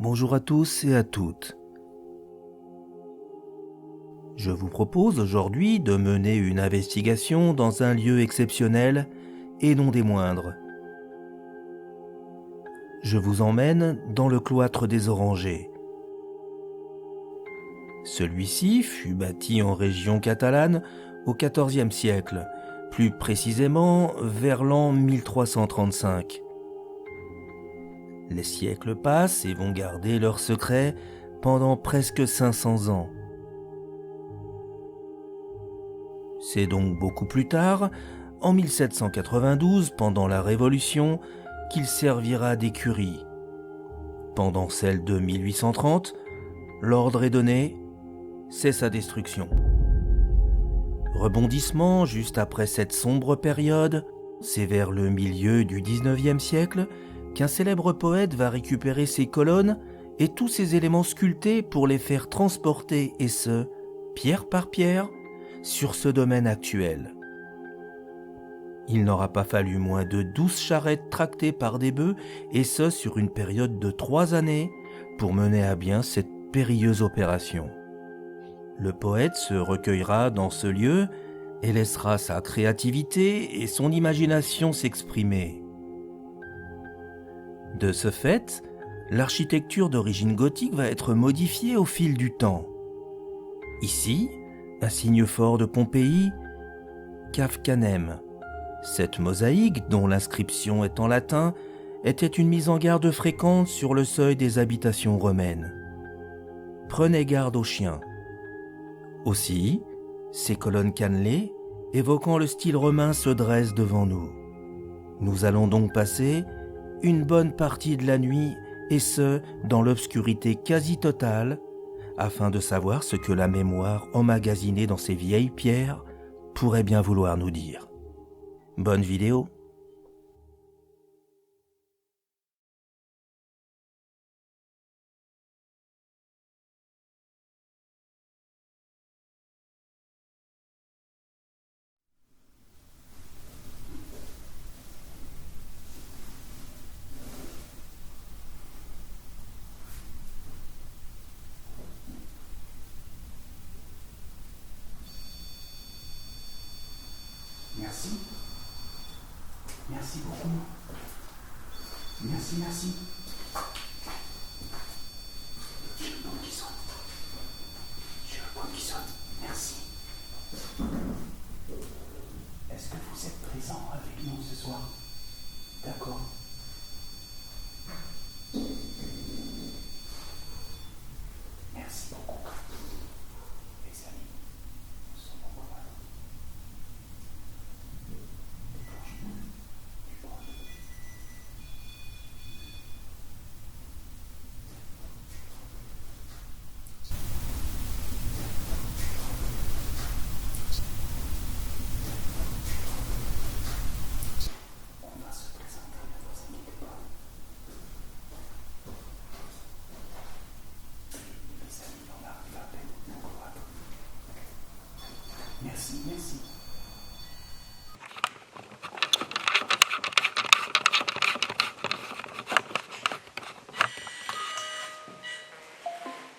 Bonjour à tous et à toutes. Je vous propose aujourd'hui de mener une investigation dans un lieu exceptionnel et non des moindres. Je vous emmène dans le cloître des Orangers. Celui-ci fut bâti en région catalane au XIVe siècle, plus précisément vers l'an 1335. Les siècles passent et vont garder leur secret pendant presque 500 ans. C'est donc beaucoup plus tard, en 1792, pendant la Révolution, qu'il servira d'écurie. Pendant celle de 1830, l'ordre est donné, c'est sa destruction. Rebondissement juste après cette sombre période, c'est vers le milieu du XIXe siècle qu'un célèbre poète va récupérer ses colonnes et tous ses éléments sculptés pour les faire transporter, et ce, pierre par pierre, sur ce domaine actuel. Il n'aura pas fallu moins de 12 charrettes tractées par des bœufs, et ce sur une période de 3 années, pour mener à bien cette périlleuse opération. Le poète se recueillera dans ce lieu et laissera sa créativité et son imagination s'exprimer. De ce fait, l'architecture d'origine gothique va être modifiée au fil du temps. Ici, un signe fort de Pompéi, Cave Canem. Cette mosaïque, dont l'inscription est en latin, était une mise en garde fréquente sur le seuil des habitations romaines. Prenez garde aux chiens. Aussi, ces colonnes cannelées, évoquant le style romain, se dressent devant nous. Nous allons donc passer une bonne partie de la nuit, et ce, dans l'obscurité quasi totale, afin de savoir ce que la mémoire emmagasinée dans ces vieilles pierres pourrait bien vouloir nous dire. Bonne vidéo! Merci. Merci beaucoup. Merci. J'ai le bon qui sonne. Merci. Est-ce que vous êtes présent avec nous ce soir? D'accord. Merci beaucoup. Les amis, nous sommes nombreux. Merci.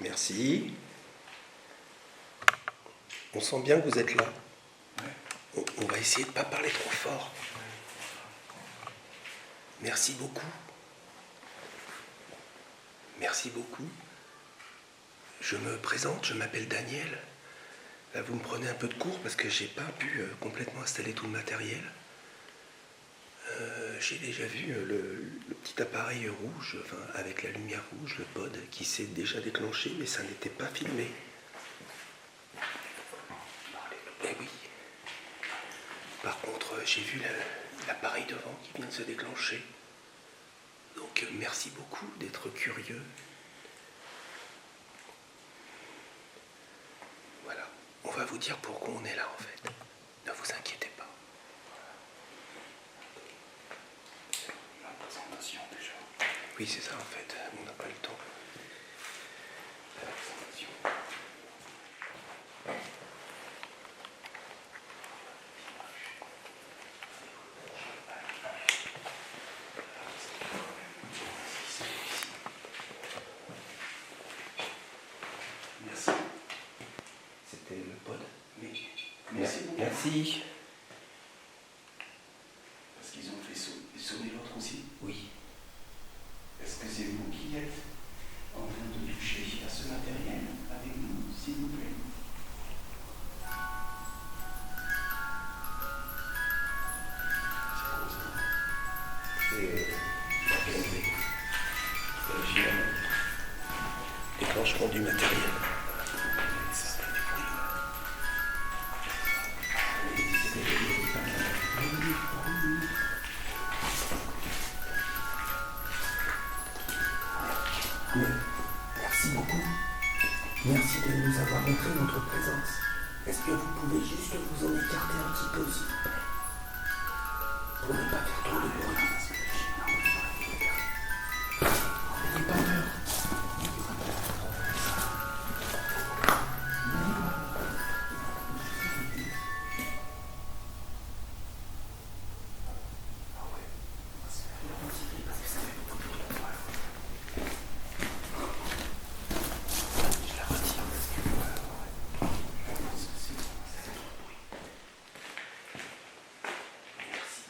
Merci. On sent bien que vous êtes là. On va essayer de ne pas parler trop fort. Merci beaucoup. Je me présente, je m'appelle Daniel. Là, vous me prenez un peu de cours parce que j'ai pas pu complètement installer tout le matériel. J'ai déjà vu le petit appareil rouge, avec la lumière rouge, le pod, qui s'est déjà déclenché, mais ça n'était pas filmé. Eh oui. Par contre, j'ai vu l'appareil devant qui vient de se déclencher. Donc, merci beaucoup d'être curieux. Voilà. On va vous dire pourquoi on est là, en fait. Ne vous inquiétez pas. La présentation déjà. Oui, c'est ça, en fait. On n'a pas le temps. La présentation. Merci. Parce qu'ils ont fait sonner l'autre aussi. Oui. Est-ce que c'est vous qui êtes en train de toucher à ce matériel avec nous, s'il vous plaît? C'est la PNP. Déclenchement du matériel. Merci beaucoup. Merci de nous avoir montré notre présence. Est-ce que vous pouvez juste vous en écarter un petit peu, s'il vous plaît? Pour ne pas faire trop de bruit. N'ayez pas peur.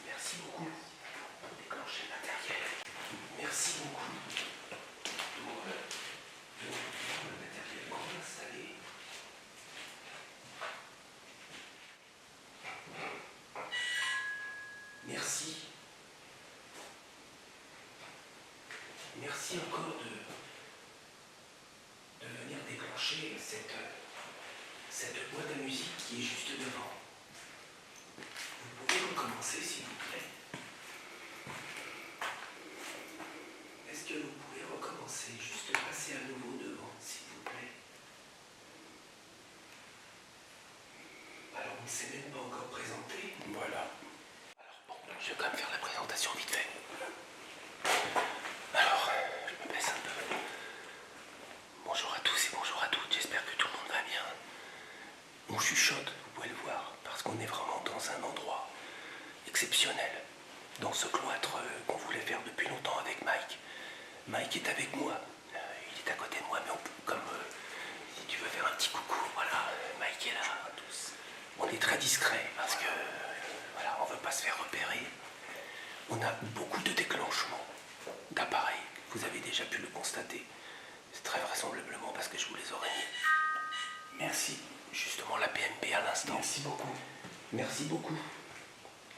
Merci beaucoup pour déclencher le matériel. Merci beaucoup pour le matériel qu'on va installer. Merci. Merci encore de venir déclencher cette boîte à musique qui est juste devant. Vous pouvez recommencer, s'il vous plaît. Est-ce que vous pouvez recommencer, juste passer à nouveau devant, s'il vous plaît? Alors, on ne s'est même pas encore présenté. Voilà. Alors bon, je vais quand même faire la présentation vite fait. Alors, je me baisse un peu. Bonjour à tous et bonjour à toutes, j'espère que tout le monde va bien. On chuchote, vous pouvez le voir, parce qu'on est vraiment dans un endroit exceptionnel. Dans ce cloître qu'on voulait faire depuis longtemps avec Mike. Mike est avec moi, il est à côté de moi, mais si tu veux faire un petit coucou, voilà, Mike est là. On est très discret parce que voilà, on veut pas se faire repérer. On a beaucoup de déclenchements d'appareils, vous avez déjà pu le constater. C'est très vraisemblablement parce que je vous les aurais mis. Merci. Justement la PNP à l'instant. Merci beaucoup. Merci beaucoup.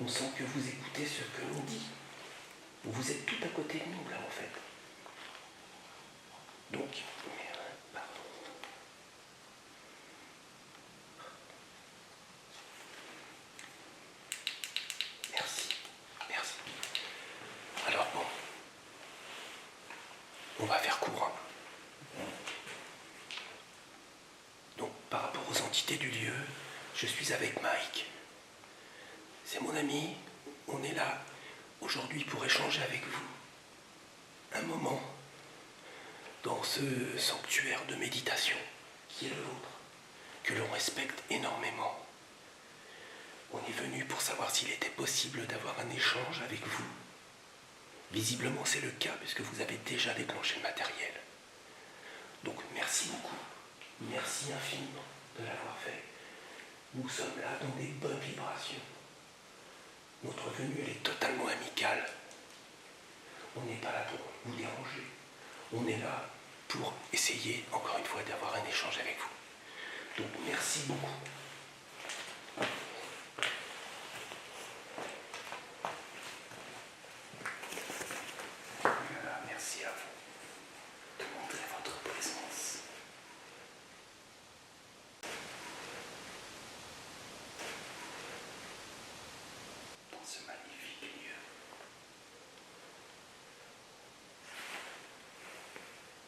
On sent que vous écoutez ce que l'on dit. Vous êtes tout à côté de nous là en fait. Donc, pardon. Merci, merci. Alors bon, on va faire court. Donc par rapport aux entités du lieu, je suis avec Mike. C'est mon ami, on est là aujourd'hui pour échanger avec vous. Un moment dans ce sanctuaire de méditation qui est le vôtre, que l'on respecte énormément. On est venu pour savoir s'il était possible d'avoir un échange avec vous. Visiblement c'est le cas puisque vous avez déjà déclenché le matériel. Donc merci beaucoup, merci infiniment de l'avoir fait. Nous sommes là dans des bonnes vibrations. Notre venue elle est totalement amicale. On n'est pas là pour vous déranger. On est là pour essayer encore une fois d'avoir un échange avec vous. Donc merci beaucoup. Voilà, merci à vous de montrer votre présence. Dans ce magnifique lieu.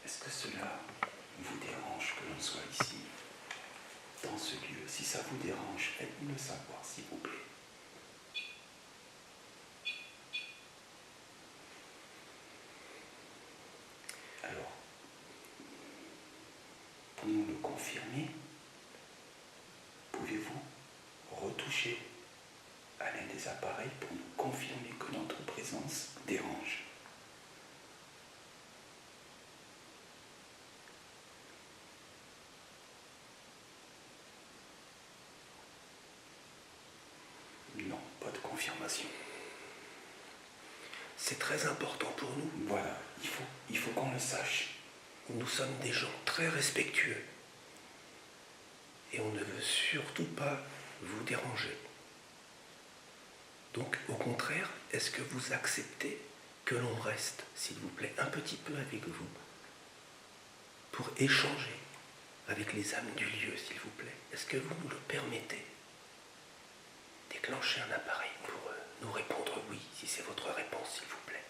Est-ce que cela vous dérange que l'on soit ici, dans ce lieu? Si ça vous dérange, faites-nous le savoir, s'il vous plaît. Alors, pour nous le confirmer, pouvez-vous retoucher à l'un des appareils pour nous confirmer que notre présence dérange? confirmation. C'est très important pour nous. Voilà, il faut qu'on le sache. Nous sommes des gens très respectueux. Et on ne veut surtout pas vous déranger. Donc, au contraire, est-ce que vous acceptez que l'on reste, s'il vous plaît, un petit peu avec vous, pour échanger avec les âmes du lieu, s'il vous plaît? Est-ce que vous nous le permettez? Déclenchez un appareil pour nous répondre oui, si c'est votre réponse, s'il vous plaît.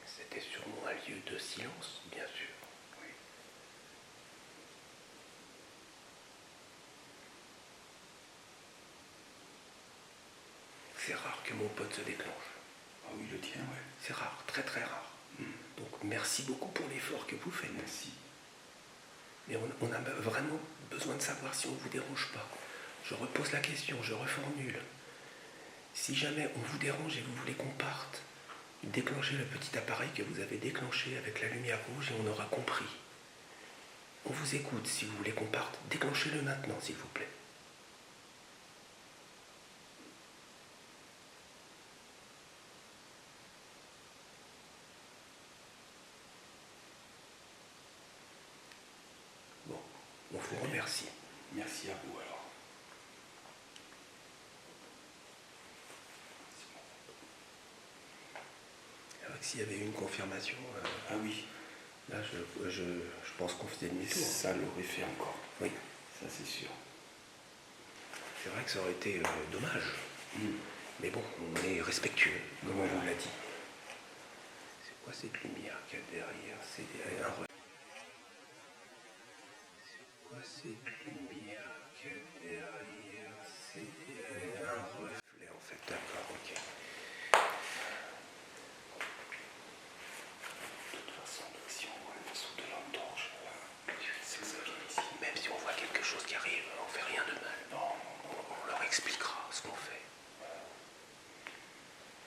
C'était sûrement un lieu de silence, bien sûr. Oui. C'est rare que mon pote se déclenche. Ah oui, le tien, ouais. C'est rare, très très rare. Donc merci beaucoup pour l'effort que vous faites. Merci. Mais on a vraiment besoin de savoir si on ne vous dérange pas. Je repose la question, je reformule. Si jamais on vous dérange et vous voulez qu'on parte, déclenchez le petit appareil que vous avez déclenché avec la lumière rouge et on aura compris. On vous écoute si vous voulez qu'on parte. Déclenchez-le maintenant, s'il vous plaît. Bon, on vous remercie. Merci à vous alors. Alors, s'il y avait eu une confirmation, Ah oui, là je pense qu'on faisait demi-tour. ça l'aurait fait encore. Oui, Ça c'est sûr. c'est vrai que ça aurait été dommage. Mais bon, on est respectueux, comme Voilà. on vous l'a dit. C'est quoi cette lumière qu'il y a derrière? C'est un reflet. C'est quoi cette lumière qu'il y a derrière? C'est un reflet en fait, d'accord, ok. De toute façon, si on voit le vaisseau de lampe torche, c'est ça vient ici. Même si on voit quelque chose qui arrive, on fait rien de mal. Non, On leur expliquera ce qu'on fait.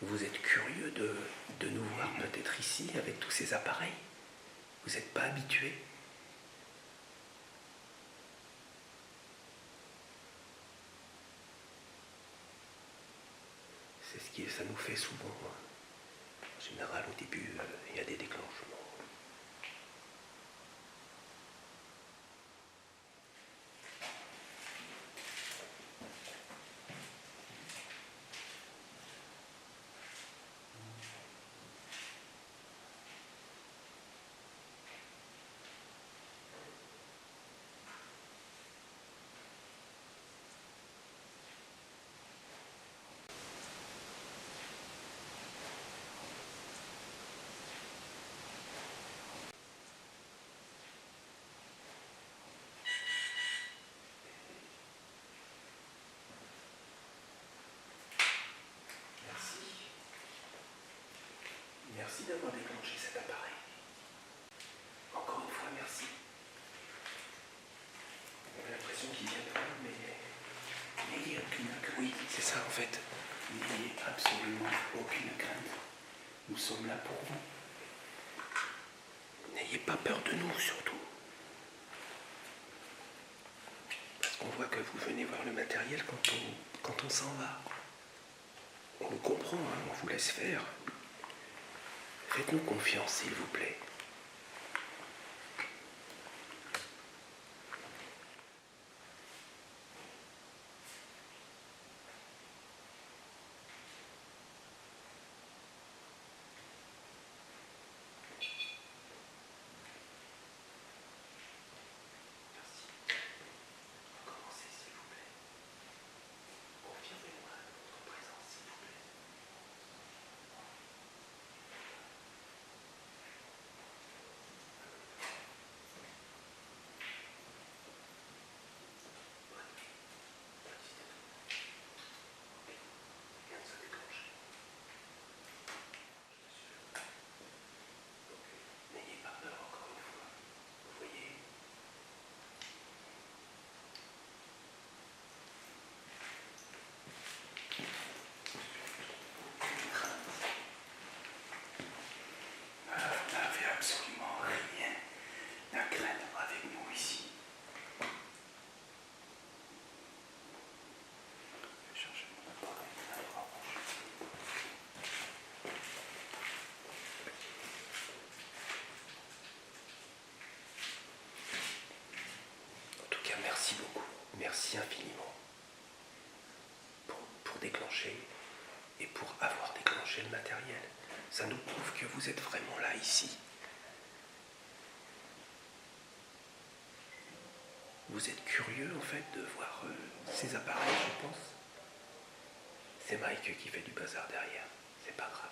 Vous êtes curieux de nous voir peut-être ici avec tous ces appareils? Vous n'êtes pas habitués? C'est ce qui ça nous fait souvent. En général, au début, il y a des déclenchements. Merci d'avoir déclenché cet appareil. Encore une fois, merci. On a l'impression qu'il vient de là, mais n'ayez aucune crainte. oui, c'est ça en fait. N'ayez absolument aucune crainte. Nous sommes là pour vous. N'ayez pas peur de nous surtout. Parce qu'on voit que vous venez voir le matériel quand on s'en va. On le comprend, hein, on vous laisse faire. Faites-nous confiance, s'il vous plaît. Recommencez, s'il vous plaît. Confirmez-moi votre présence, s'il vous plaît. beaucoup. Merci infiniment. Pour déclencher et pour avoir déclenché le matériel. Ça nous prouve que vous êtes vraiment là, ici. Vous êtes curieux, en fait, de voir ces appareils, je pense. C'est Mike qui fait du bazar derrière. C'est pas grave.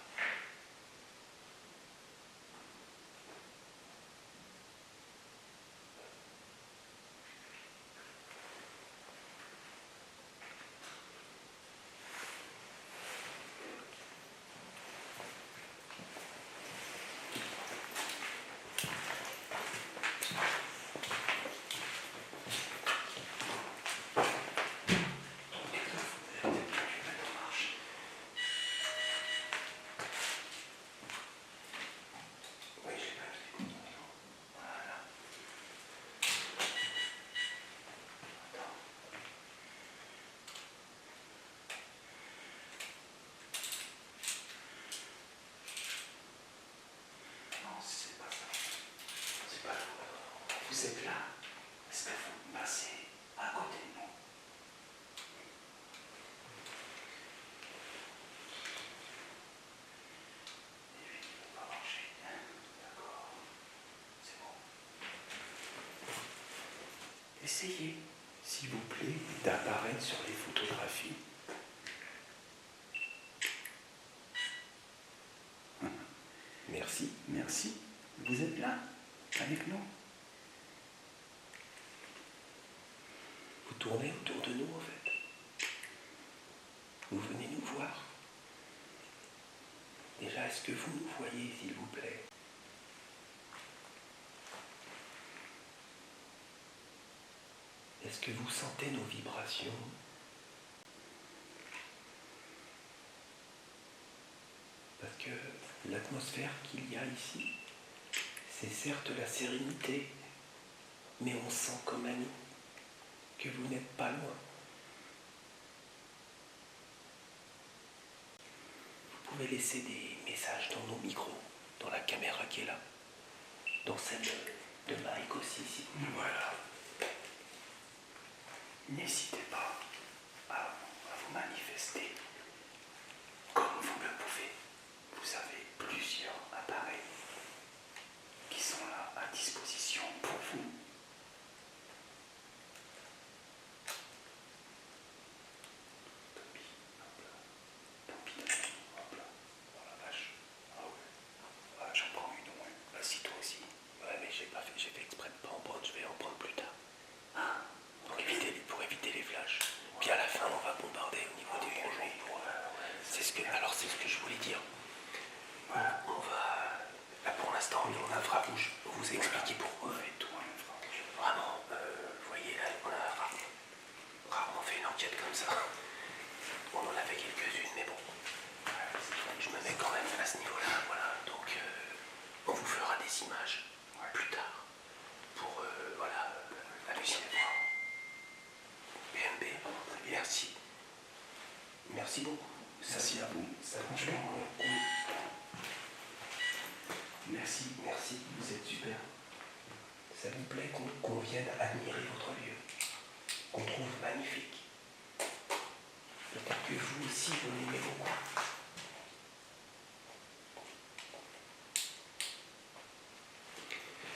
Vous êtes là. Est-ce que vous passez à côté de nous? Et puis, il ne peut pas marcher. D'accord. C'est bon. Essayez, s'il vous plaît, d'apparaître sur les photographies. Merci. Merci. Vous êtes là, avec nous. Vous tournez autour de nous, en fait. Vous venez nous voir. Déjà, est-ce que vous nous voyez, s'il vous plaît? Est-ce que vous sentez nos vibrations? Parce que l'atmosphère qu'il y a ici, c'est certes la sérénité, mais on sent comme à nous que vous n'êtes pas loin. Vous pouvez laisser des messages dans nos micros, dans la caméra qui est là, dans celle de Mike aussi, si vous voulez. Voilà. N'hésitez pas à vous manifester comme vous le pouvez. Vous avez plusieurs appareils qui sont là à disposition pour vous. Hop là. Oh la vache. Ah ouais. Ah, j'en prends une, ouais. Vas-y, toi aussi. Ouais, mais j'ai fait exprès de pas en prendre, je vais en prendre plus tard. Ah, Pour éviter les flashs. Puis à la fin, on va bombarder au niveau des projets. C'est ce que je voulais dire. voilà. On va, là pour l'instant, on est en infrarouge. Pour vous expliquer pourquoi. Vraiment, vous voyez, là, on a rarement fait une enquête comme ça. On en a fait quelques-unes, mais bon. Je me mets quand même à ce niveau-là, voilà. Donc, on vous fera des images plus tard pour, halluciner. BMB, merci. Merci beaucoup. Merci à vous. Franchement, merci. Merci, vous êtes super. Ça vous plaît qu'on vienne admirer votre lieu, qu'on trouve magnifique. Peut-être que vous aussi, vous l'aimez beaucoup.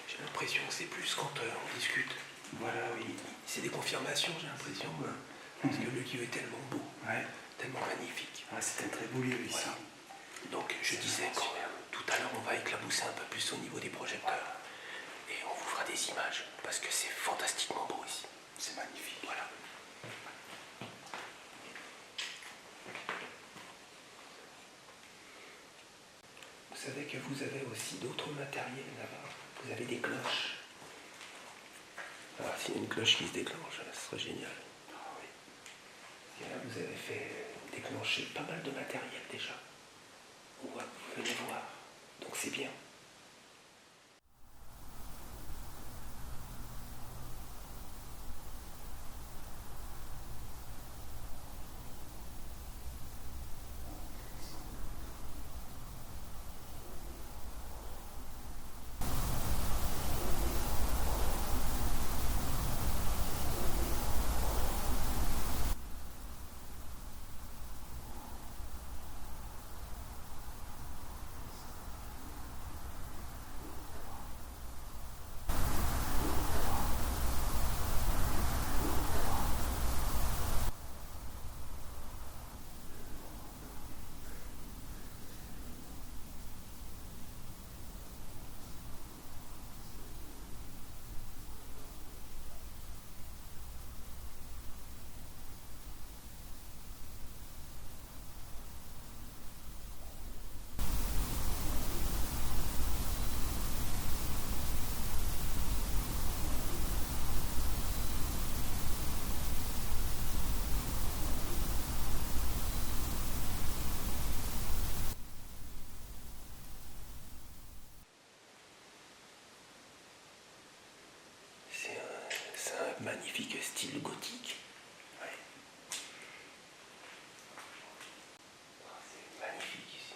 J'ai l'impression que c'est plus quand on discute. Voilà, oui. C'est des confirmations, j'ai l'impression. Parce que le lieu est tellement beau, Ouais. tellement magnifique. Ah, c'est un très beau lieu ici. Voilà. Donc je disais quand même, tout à l'heure on va éclabousser un peu plus au niveau des projecteurs. Et on vous fera des images, parce que c'est fantastiquement beau ici. C'est magnifique. Voilà. Vous savez que vous avez aussi d'autres matériels là-bas. Vous avez des cloches. Alors s'il y a une cloche qui se déclenche, ce serait génial. Ah oui. Et là, vous avez fait déclencher pas mal de matériel déjà. Vous venez voir. Donc c'est bien. magnifique style gothique. Ouais. C'est magnifique ici.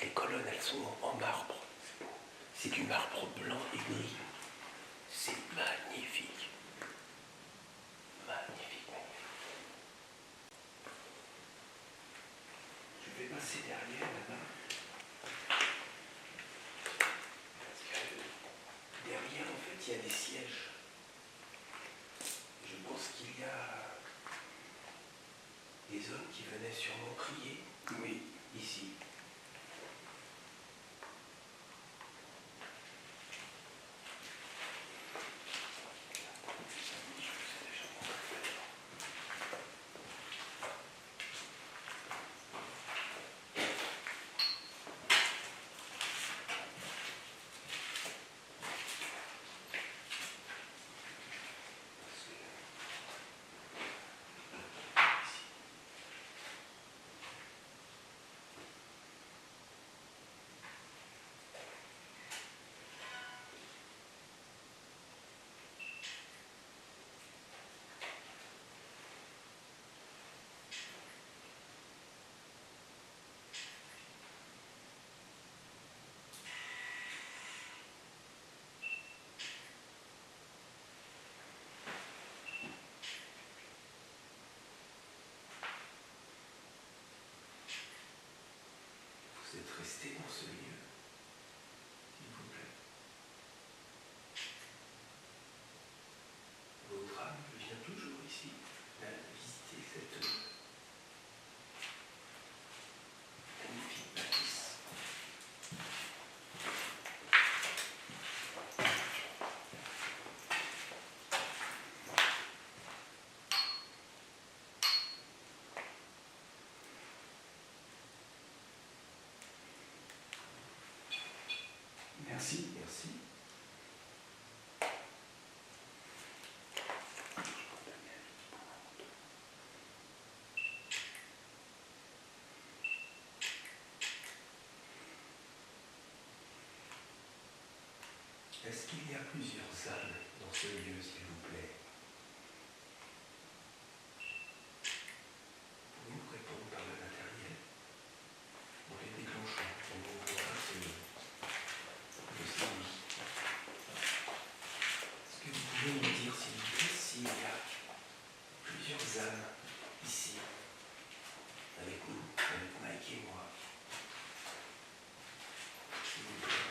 Les colonnes, elles sont en marbre. C'est beau. C'est du marbre blanc et gris. C'est magnifique. Magnifique, magnifique. Je vais passer derrière là-bas. Parce que derrière, en fait, il y a des sièges. Je pense qu'il y a des hommes qui venaient sûrement prier. Oui, ici. Vous êtes resté dans ce lieu, s'il vous plaît. Votre âme vient toujours ici, visiter cette magnifique bâtisse. Merci, merci. Est-ce qu'il y a plusieurs âmes dans ce lieu, s'il vous plaît? Pouvez-vous répondre par le matériel? En les déclenchant, on ouvrira le service. Est-ce que vous pouvez me dire, s'il vous plaît, s'il y a plusieurs âmes ici, avec nous, avec Mike et moi? S'il vous plaît.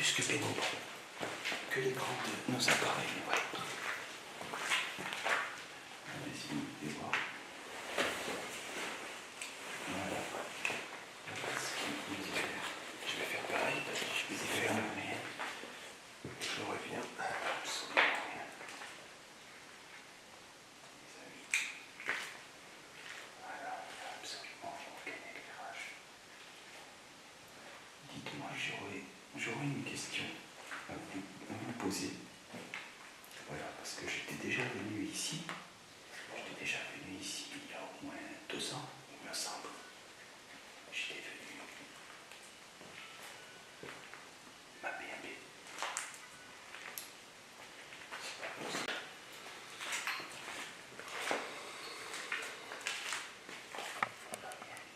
plus que pénible que l'écran de nos appareils. Ouais. Allez-y, et voir. Voilà. Ce qu'il vous dit faire. Je vais faire pareil parce que je vais y faire. Mais Je reviens. absolument rien. Les amis. Voilà, il n'y a absolument aucun éclairage. Dites-moi, j'aurais une question à vous poser. Voilà, parce que j'étais déjà venu ici. J'étais déjà venu ici il y a au moins 2 ans, il me semble. J'étais venu ma B&B. C'est pas possible.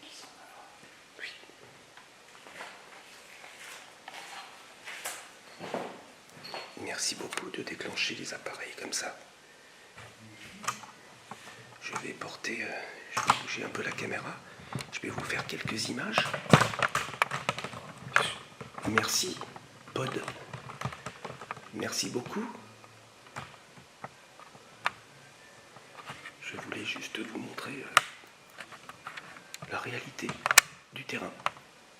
Qui sont là? Oui. Merci beaucoup de déclencher les appareils comme ça. Je vais bouger un peu la caméra. Je vais vous faire quelques images. Merci, Pod. Merci beaucoup. Je voulais juste vous montrer la réalité du terrain.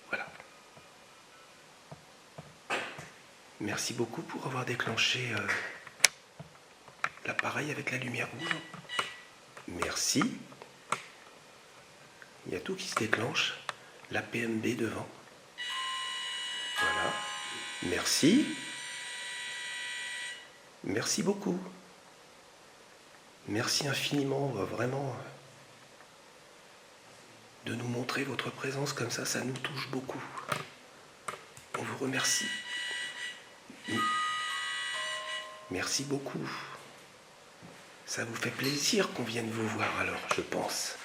Voilà. Merci beaucoup pour avoir déclenché l'appareil avec la lumière rouge. Merci. Il y a tout qui se déclenche. La PMB devant. Voilà. Merci. Merci beaucoup. Merci infiniment, vraiment, de nous montrer votre présence comme ça nous touche beaucoup. On vous remercie. Merci beaucoup. Ça vous fait plaisir qu'on vienne vous voir alors, je pense.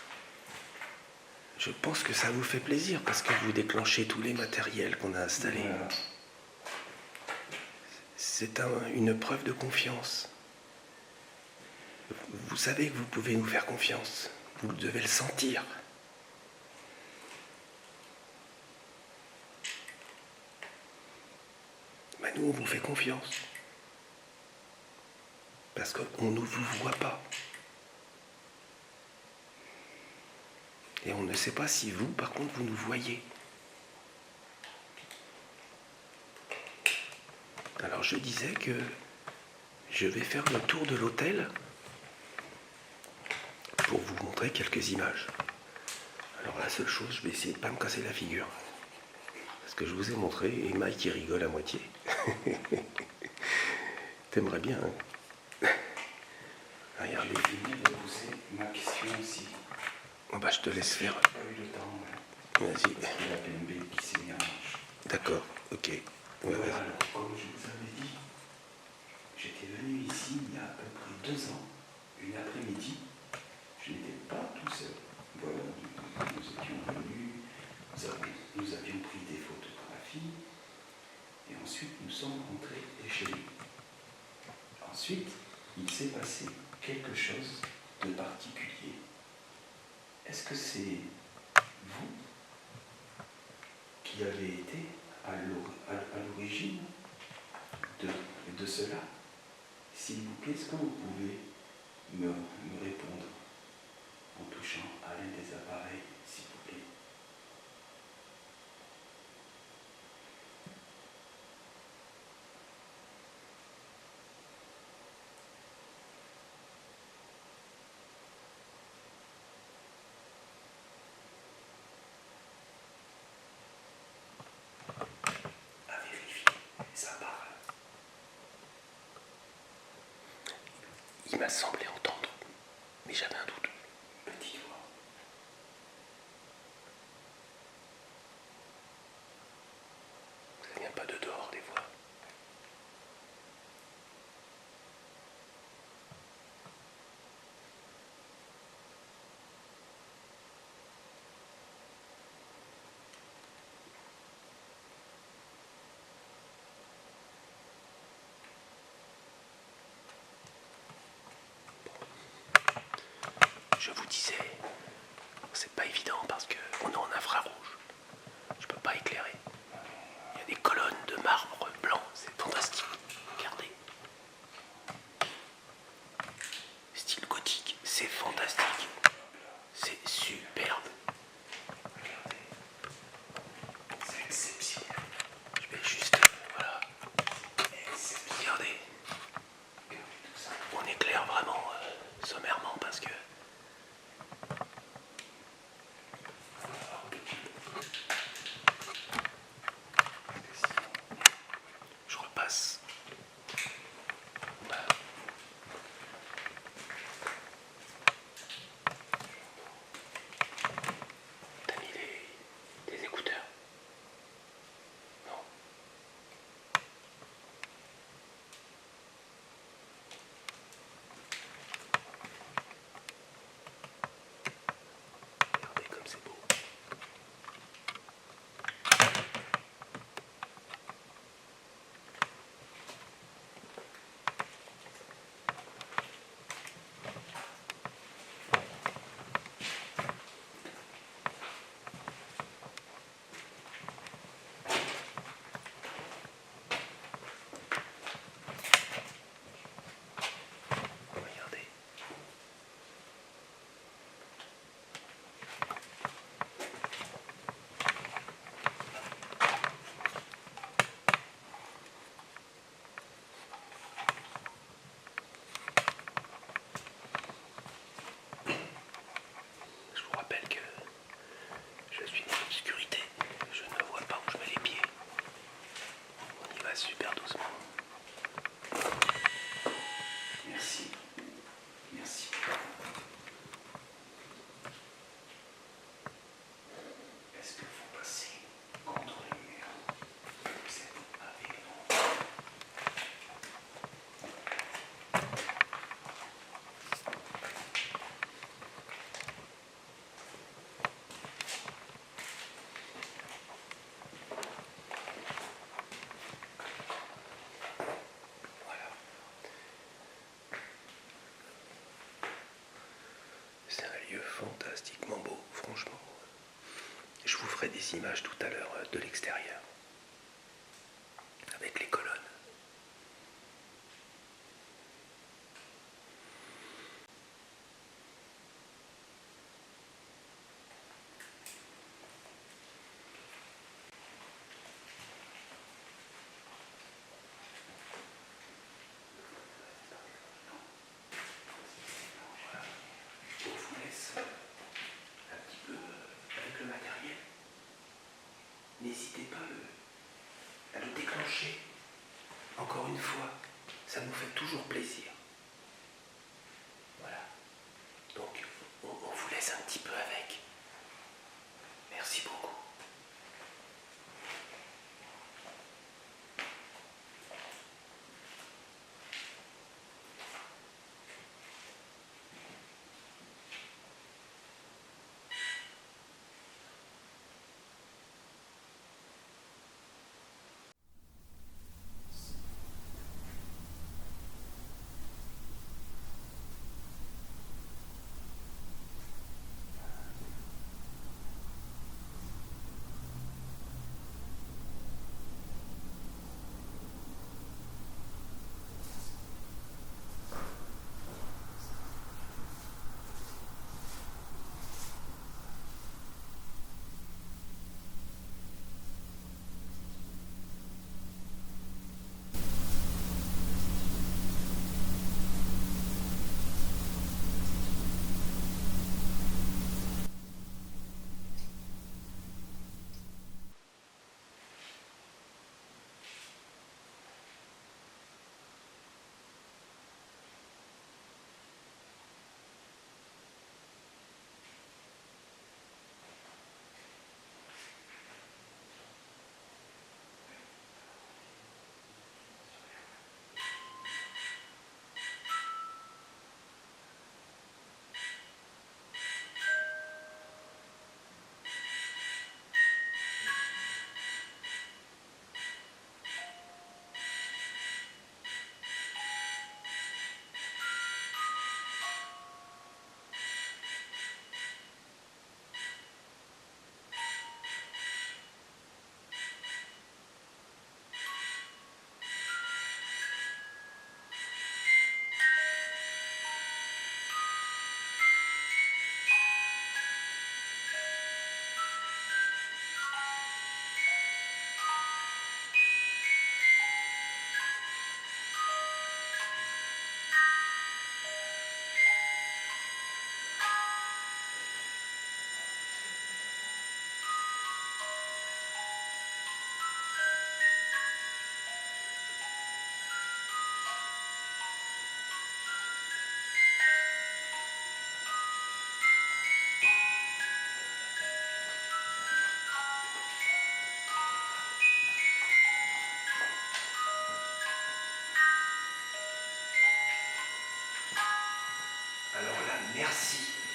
Je pense que ça vous fait plaisir parce que vous déclenchez tous les matériels qu'on a installés. Voilà. C'est une preuve de confiance. Vous savez que vous pouvez nous faire confiance. Vous devez le sentir. Ben nous, on vous fait confiance. Parce qu'on ne vous voit pas. Et on ne sait pas si vous, par contre, vous nous voyez. Alors je disais que je vais faire le tour de l'hôtel pour vous montrer quelques images. Alors la seule chose, je vais essayer de ne pas me casser la figure. Parce que je vous ai montré, et Mike il rigole à moitié. T'aimerais bien, hein? Regardez. Je vais venir de poser ma question aussi. Oh bah je te laisse faire. J'ai pas eu le temps. Ouais. Vas-y. Parce qu'il y a la PMB qui s'est mis en marche. D'accord, ok. Ouais, Voilà, vas-y. alors, comme je vous avais dit, j'étais venu ici il y a à peu près 2 ans, une après-midi. Je n'étais pas tout seul. Voilà, nous étions venus, nous avions pris des photographies, et ensuite nous sommes rentrés chez lui. Ensuite, il s'est passé quelque chose de particulier. Est-ce que c'est vous qui avez été à l'origine de cela? S'il vous plaît, est-ce que vous pouvez me répondre en touchant à l'un des appareils, s'il vous plaît? À vérifier, ça parle. Il m'a semblé entendre, mais j'avais un doute. Petite voix. Ça vient pas de dehors des fois. Je vous disais, c'est pas évident parce qu'on est en infrarouge. Je peux pas éclairer. Il y a des colonnes de marbre blanc, c'est fantastique. Regardez. Style gothique, c'est fantastique. C'est superbe. Regardez. C'est exceptionnel. Je vais juste, voilà. Exceptionnel. Regardez, Regardez tout ça. on éclaire vraiment sommairement parce que je repasse. Voilà. T'as mis des écouteurs? Non. Regardez comme c'est beau. Regardez. Je vous rappelle que je suis dans l'obscurité. Je ne vois pas où je mets les pieds. On y va super doucement. Merci. Merci. Est-ce que vous passez contre le mur? Vous êtes avec nous? Voilà. C'est un lieu fantastiquement beau, franchement. Je vous ferai des images tout à l'heure de l'extérieur. Avec les colonnes. Je vous laisse un petit peu avec le matériel. N'hésitez pas à le déclencher. Encore une fois, ça nous fait toujours plaisir. Voilà. Donc, on vous laisse un petit peu avec. Merci beaucoup.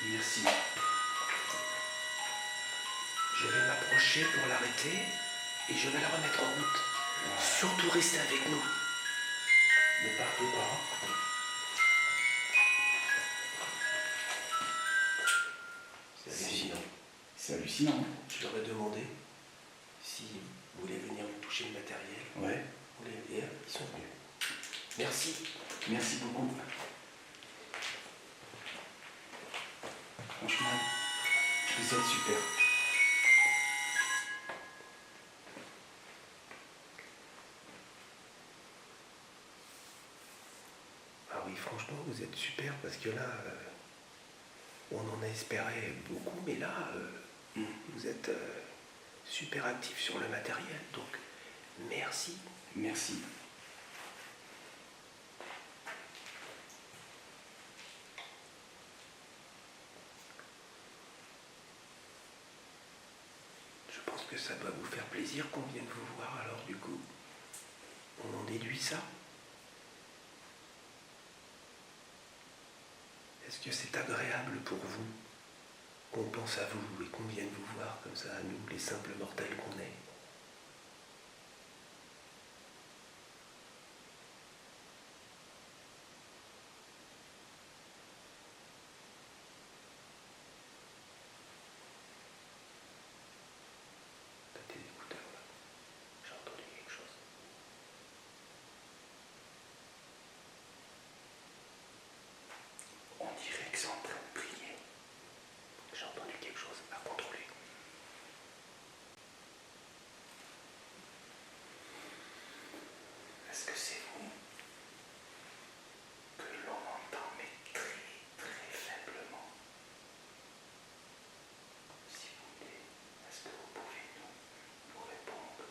Merci. Je vais m'approcher pour l'arrêter et je vais la remettre en route. Surtout restez avec nous. Ne partez pas. C'est hallucinant. C'est hallucinant. Hein. Je leur ai demandé si vous voulez venir me toucher le matériel. Ouais. Et ils sont venus. Merci. Merci beaucoup. Franchement, vous êtes super. Ah oui, franchement, vous êtes super parce que là, on en a espéré beaucoup, mais là, vous êtes super actif sur le matériel. Donc, merci. Merci. Je pense que ça doit vous faire plaisir qu'on vienne vous voir. Alors, du coup, on en déduit ça. Est-ce que c'est agréable pour vous qu'on pense à vous et qu'on vienne vous voir comme ça, à nous, les simples mortels qu'on est? T'as tes écouteurs là? J'ai entendu quelque chose. On dirait que c'est en train de prier. J'ai entendu quelque chose à contrôler. Est-ce que c'est vous que l'on entend, mais très très faiblement? S'il vous plaît, est-ce que vous pouvez nous répondre?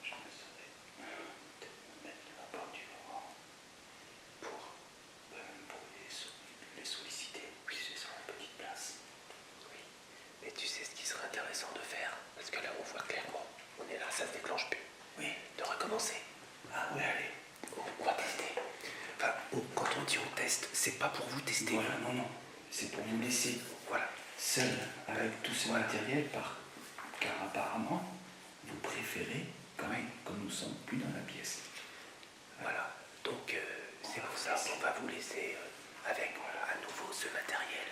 Je me serais peut-être me mettre de la part du Laurent pour les solliciter. Oui, c'est ça, une petite place. Oui. Mais tu sais ce qui serait intéressant de faire? Parce que là, on voit clairement. On est là, ça se déclenche plus. Oui. De recommencer. Ah ouais, allez. On va tester. Enfin, quand on dit on teste, c'est pas pour vous tester. Voilà, non, non. C'est pour vous laisser Voilà. seul avec tout ce matériel, car apparemment, vous préférez quand même que nous ne sommes plus dans la pièce. Voilà. Donc, c'est pour ça qu'on va vous laisser avec à nouveau ce matériel.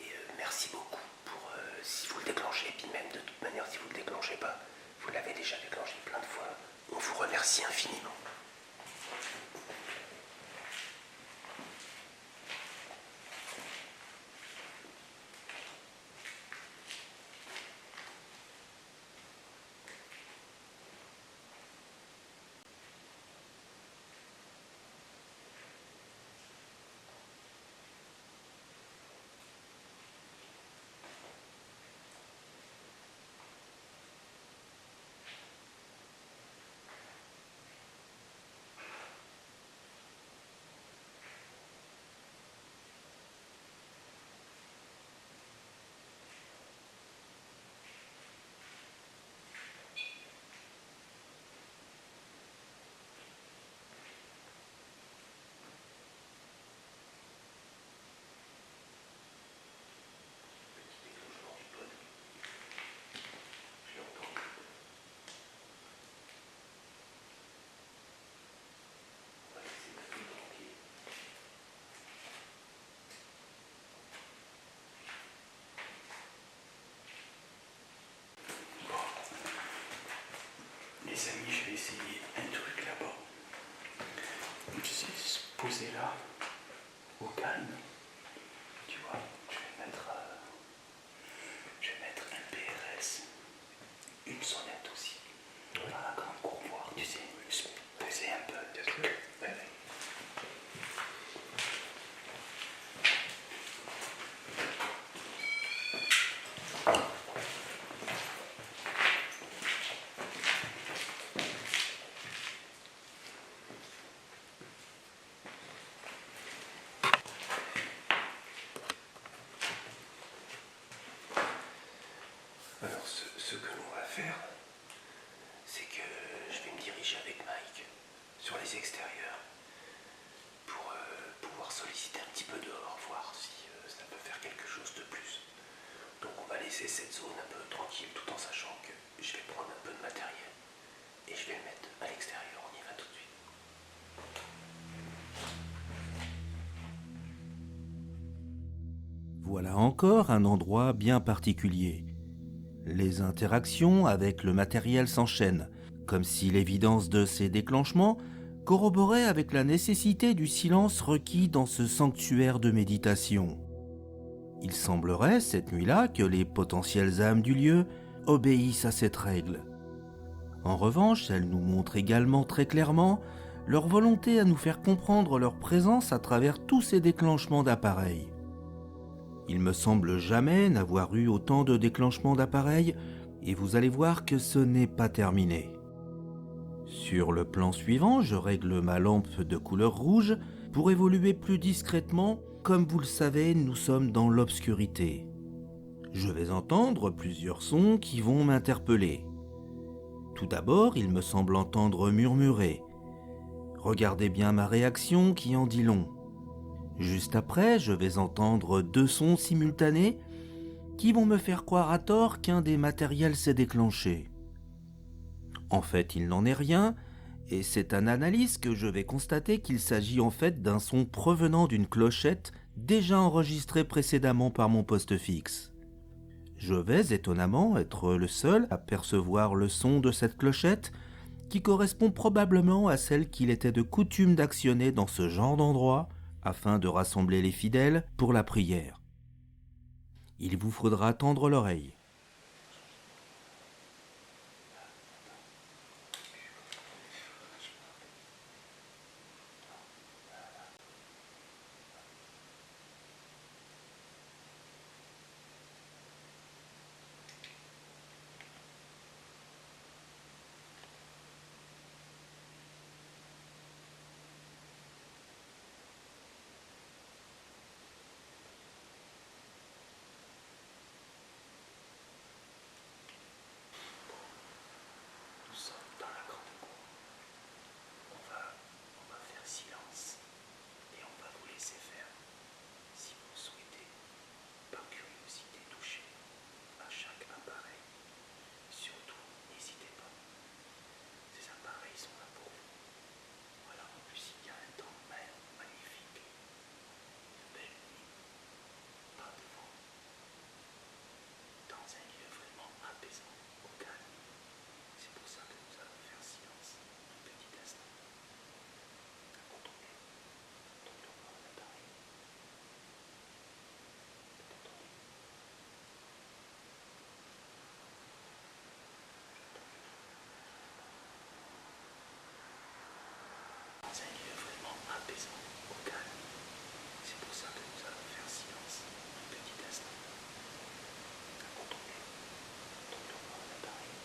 Et merci beaucoup pour si vous le déclenchez. Et puis même de toute manière, si vous le déclenchez pas, vous l'avez déjà déclenché plein de fois. On vous remercie infiniment. Alors, ce que l'on va faire, c'est que je vais me diriger avec Mike sur les extérieurs pour pouvoir solliciter un petit peu dehors, voir si ça peut faire quelque chose de plus. Donc on va laisser cette zone un peu tranquille tout en sachant que je vais prendre un peu de matériel et je vais le mettre à l'extérieur. On y va tout de suite. Voilà encore un endroit bien particulier. Les interactions avec le matériel s'enchaînent, comme si l'évidence de ces déclenchements corroborait avec la nécessité du silence requis dans ce sanctuaire de méditation. Il semblerait, cette nuit-là, que les potentielles âmes du lieu obéissent à cette règle. En revanche, elles nous montrent également très clairement leur volonté à nous faire comprendre leur présence à travers tous ces déclenchements d'appareils. Il me semble jamais n'avoir eu autant de déclenchements d'appareils, et vous allez voir que ce n'est pas terminé. Sur le plan suivant, je règle ma lampe de couleur rouge pour évoluer plus discrètement. Comme vous le savez, nous sommes dans l'obscurité. Je vais entendre plusieurs sons qui vont m'interpeller. Tout d'abord, il me semble entendre murmurer. Regardez bien ma réaction qui en dit long. Juste après, je vais entendre deux sons simultanés qui vont me faire croire à tort qu'un des matériels s'est déclenché. En fait, il n'en est rien, et c'est à l'analyse que je vais constater qu'il s'agit en fait d'un son provenant d'une clochette déjà enregistrée précédemment par mon poste fixe. Je vais étonnamment être le seul à percevoir le son de cette clochette qui correspond probablement à celle qu'il était de coutume d'actionner dans ce genre d'endroit afin de rassembler les fidèles pour la prière. Il vous faudra tendre l'oreille. Nous sommes dans la grande cour. On va faire silence et on va vous laisser faire. Si vous souhaitez, par curiosité, toucher à chaque appareil, surtout n'hésitez pas. Ces appareils sont là pour vous. Voilà, en plus il y a un temps de mer magnifique, une belle nuit, pas de vent, dans un lieu vraiment apaisant, au calme. C'est pour ça que nous allons faire silence un petit instant. Contrôlez l'appareil. Dans un lieu vraiment apaisant, au calme. C'est pour ça que nous allons faire silence un petit instant. Contrôlez l'appareil.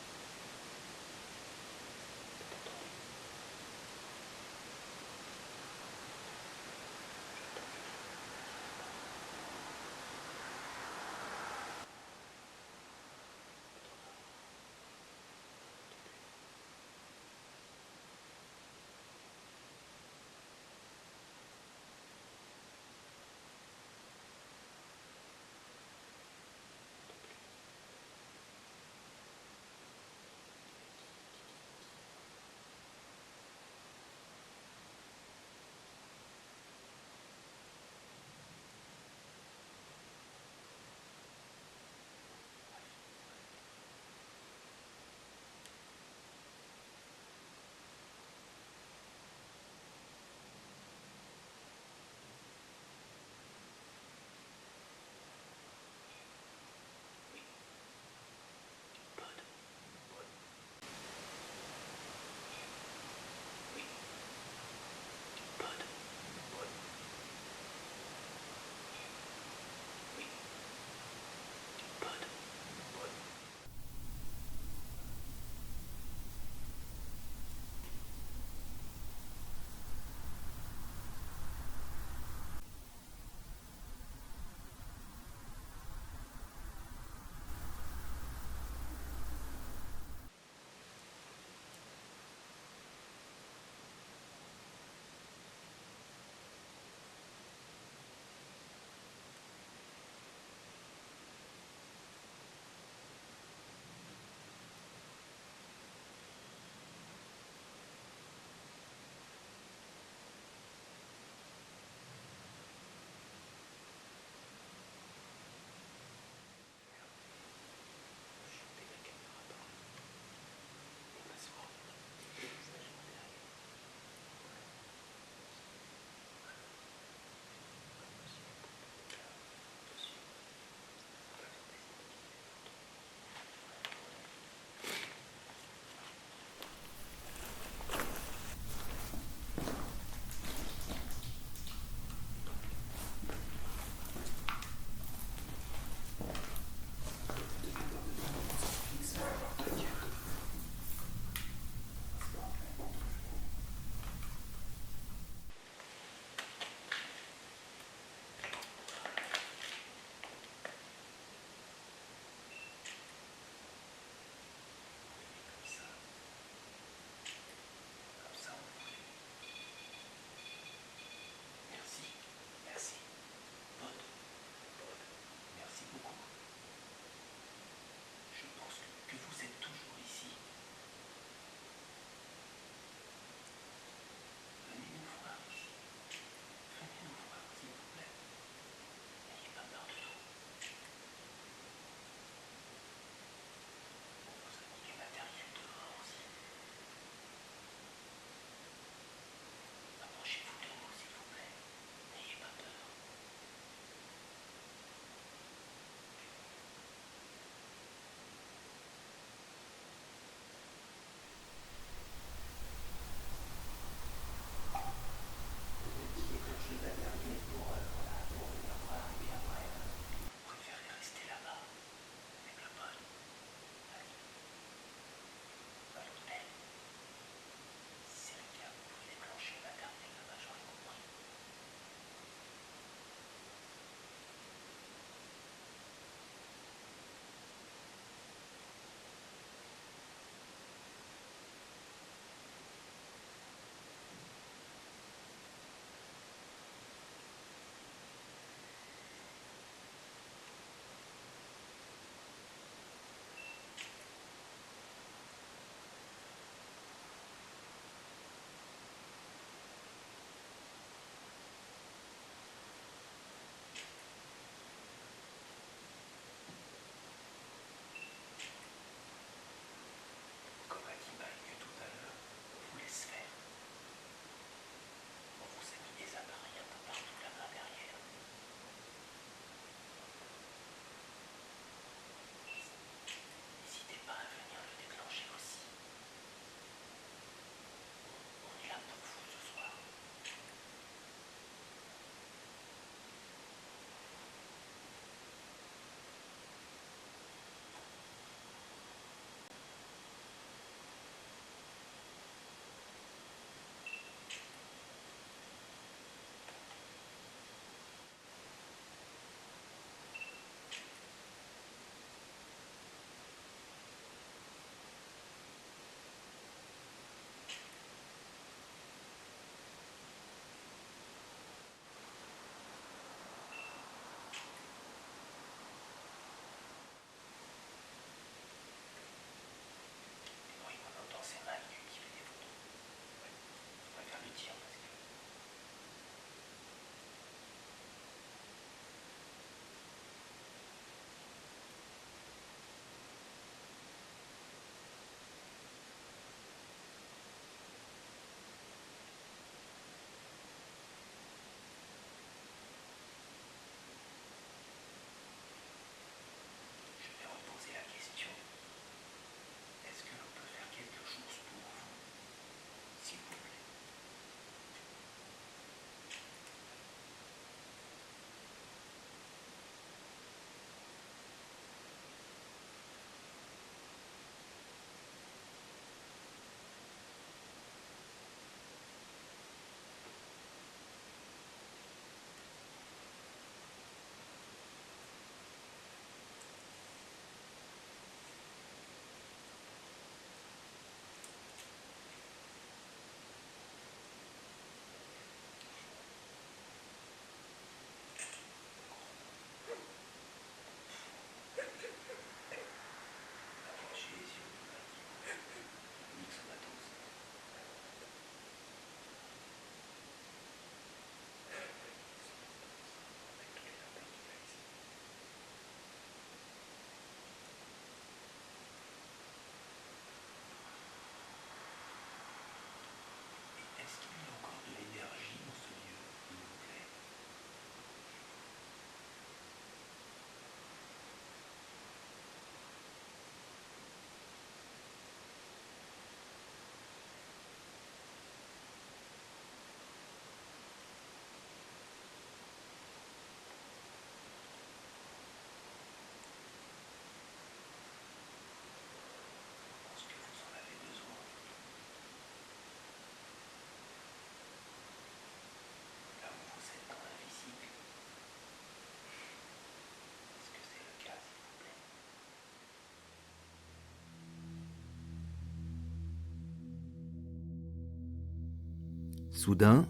Soudain,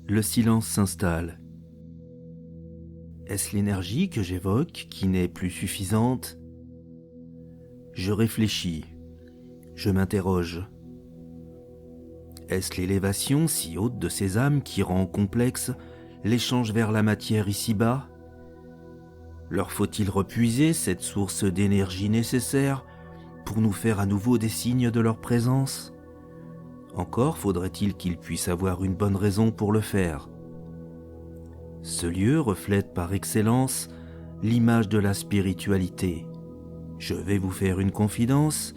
le silence s'installe. Est-ce l'énergie que j'évoque qui n'est plus suffisante ? Je réfléchis, je m'interroge. Est-ce l'élévation si haute de ces âmes qui rend complexe l'échange vers la matière ici-bas ? Leur faut-il repuiser cette source d'énergie nécessaire pour nous faire à nouveau des signes de leur présence ? Encore faudrait-il qu'ils puissent avoir une bonne raison pour le faire. Ce lieu reflète par excellence l'image de la spiritualité. Je vais vous faire une confidence,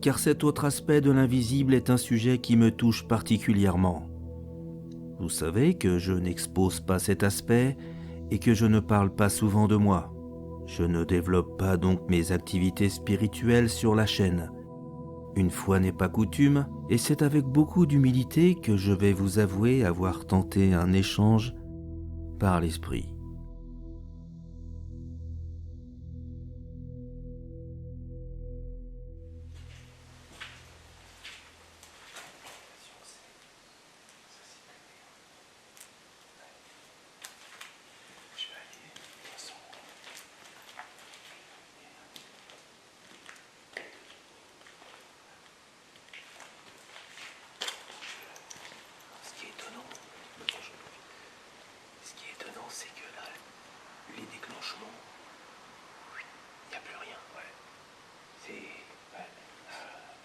car cet autre aspect de l'invisible est un sujet qui me touche particulièrement. Vous savez que je n'expose pas cet aspect et que je ne parle pas souvent de moi. Je ne développe pas donc mes activités spirituelles sur la chaîne. Une fois n'est pas coutume, et c'est avec beaucoup d'humilité que je vais vous avouer avoir tenté un échange par l'esprit. Ce qui est étonnant, c'est que là, les déclenchements, il n'y a plus rien. Ouais.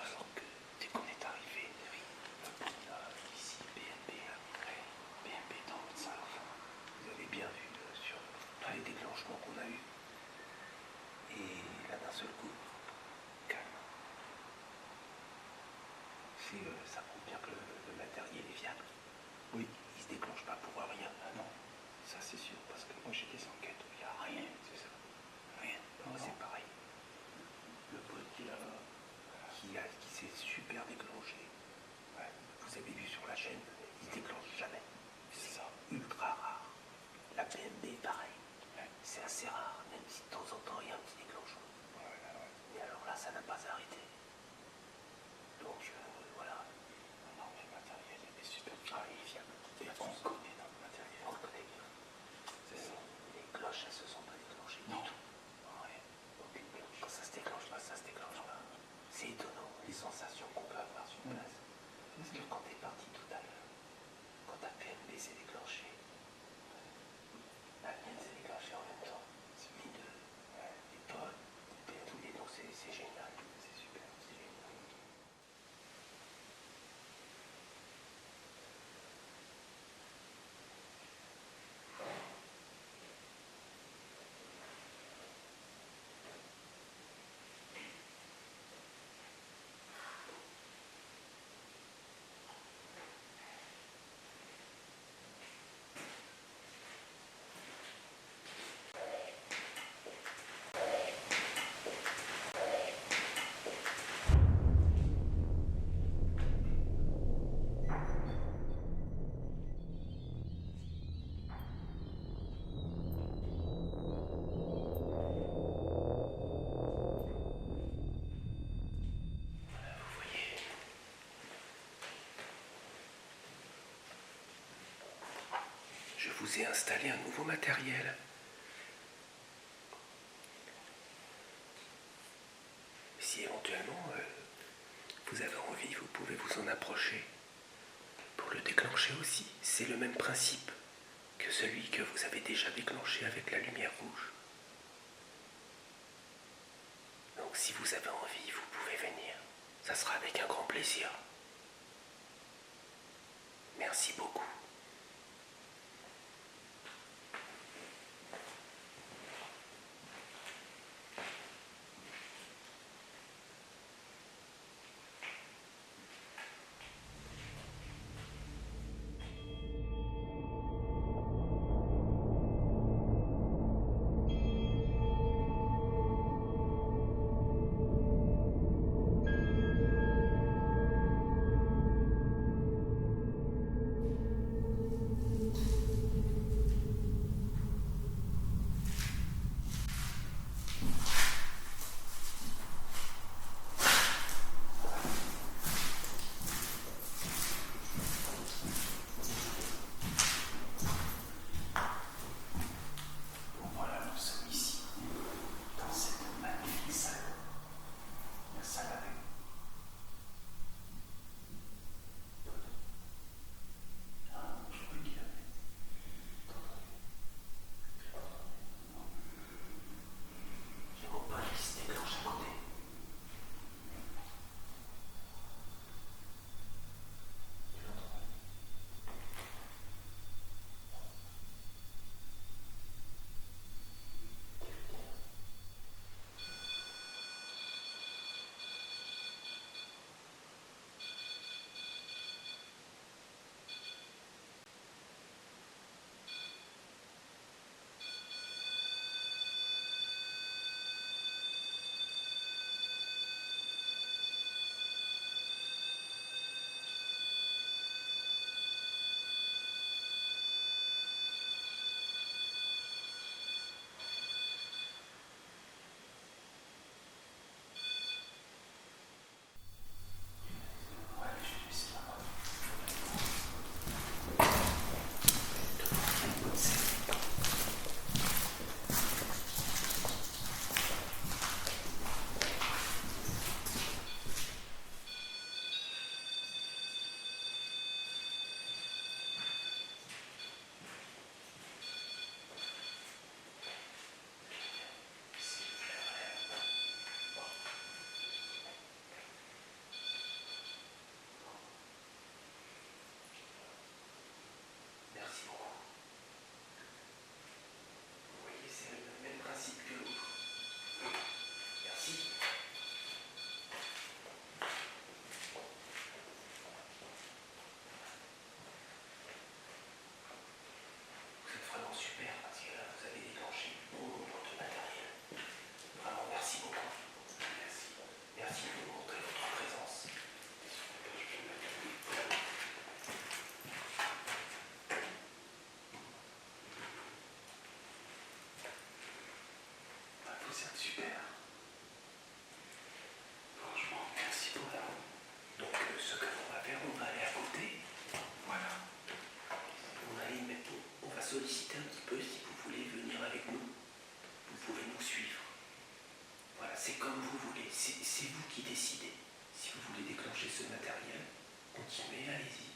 Alors que dès qu'on est arrivé, ici, BNP dans le South, vous avez bien vu sur les déclenchements qu'on a eus. Et là, d'un seul coup, calme. Ça prouve bien que le matériel est viable. Oui, il se déclenche pas pour rien. Ah non, ça c'est sûr, parce que moi j'ai des enquêtes où il n'y a rien, c'est ça. Rien. Non, c'est pareil. Le pote qui est là-bas, qui s'est super déclenché. Ouais. Vous avez vu sur la chaîne, il se déclenche jamais. C'est ça. Ultra rare. La PMB, pareil. Ouais. C'est assez rare, même si de temps en temps il y a un petit déclenchement. Ouais. Mais alors là, ça n'a pas arrêté. Donc voilà. Non, mais le matériel est super fiable. Et on connaît notre matériel. On le connaît bien. C'est ça. Les cloches, elles se sont pas déclenchées du tout. Ouais. Aucune cloche. Quand ça se déclenche pas, ça se déclenche pas. C'est étonnant, les sensations qu'on peut avoir sur place. Parce que quand t'es parti tout à l'heure, quand ta PMB s'est déclenchée, la mienne s'est déclenchée en même temps. C'est les deux. Ouais. Les Paul, tous les noms, c'est génial. C'est super, c'est génial. Je vous ai installé un nouveau matériel. Si éventuellement vous avez envie, vous pouvez vous en approcher. Pour le déclencher aussi, c'est le même principe que celui que vous avez déjà déclenché avec la lumière rouge. Donc si vous avez envie, vous pouvez venir. Ça sera avec un grand plaisir. Merci beaucoup. c'est comme vous voulez, c'est vous qui décidez. Si vous voulez déclencher ce matériel, continuez, allez-y.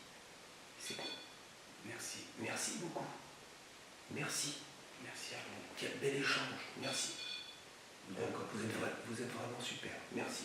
C'est bon. Merci. Merci beaucoup. Merci. Merci à vous. Quel bel échange. Merci. D'accord, vous êtes vraiment super. Merci.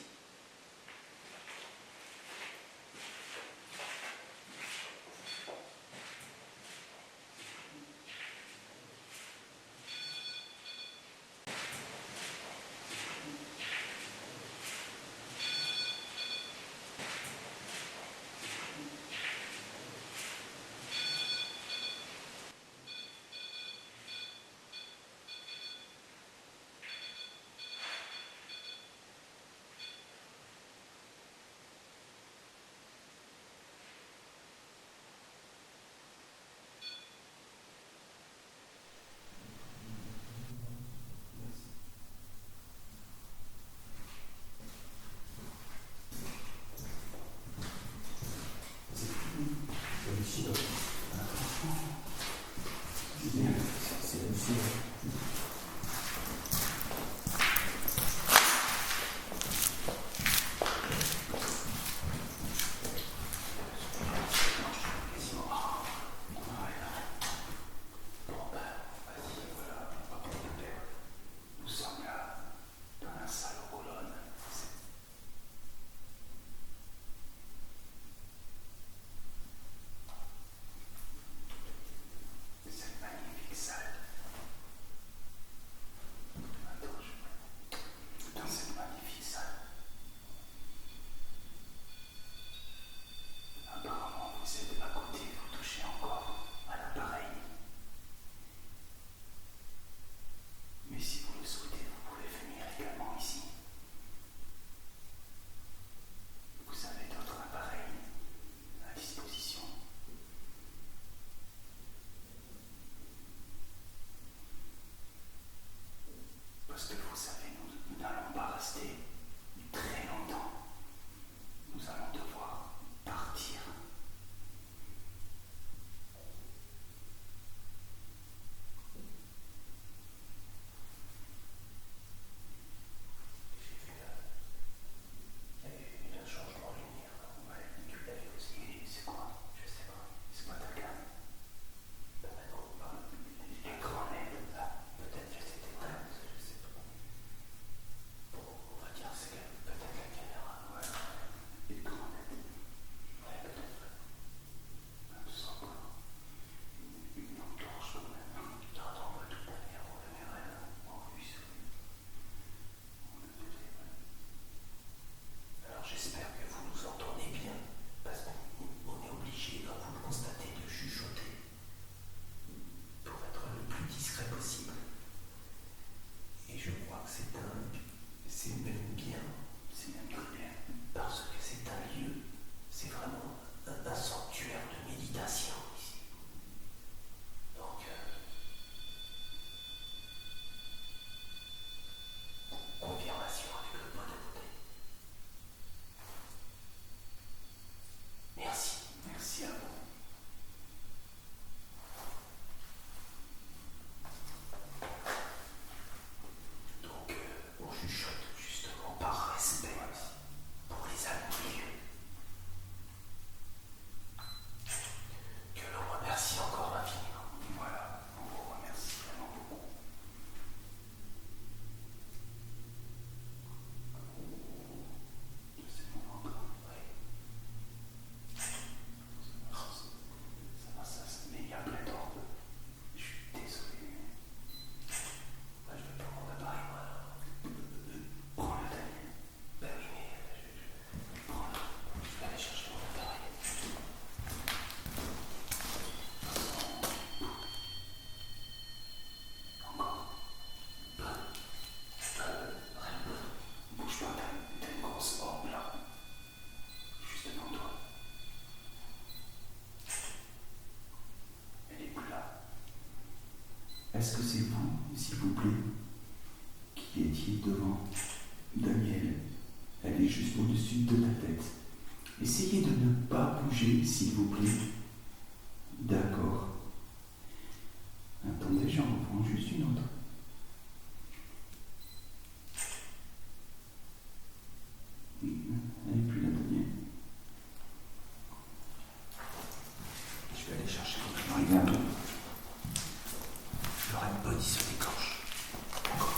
Est-ce que c'est vous, s'il vous plaît, qui étiez devant Daniel? Elle est juste au-dessus de ta tête. Essayez de ne pas bouger, s'il vous plaît. D'accord. Attendez, j'en reprends juste une autre. Allez, plus la poignée. Je vais aller chercher votre appareil Regarde. photo. Le Red Body se déclenche. Encore.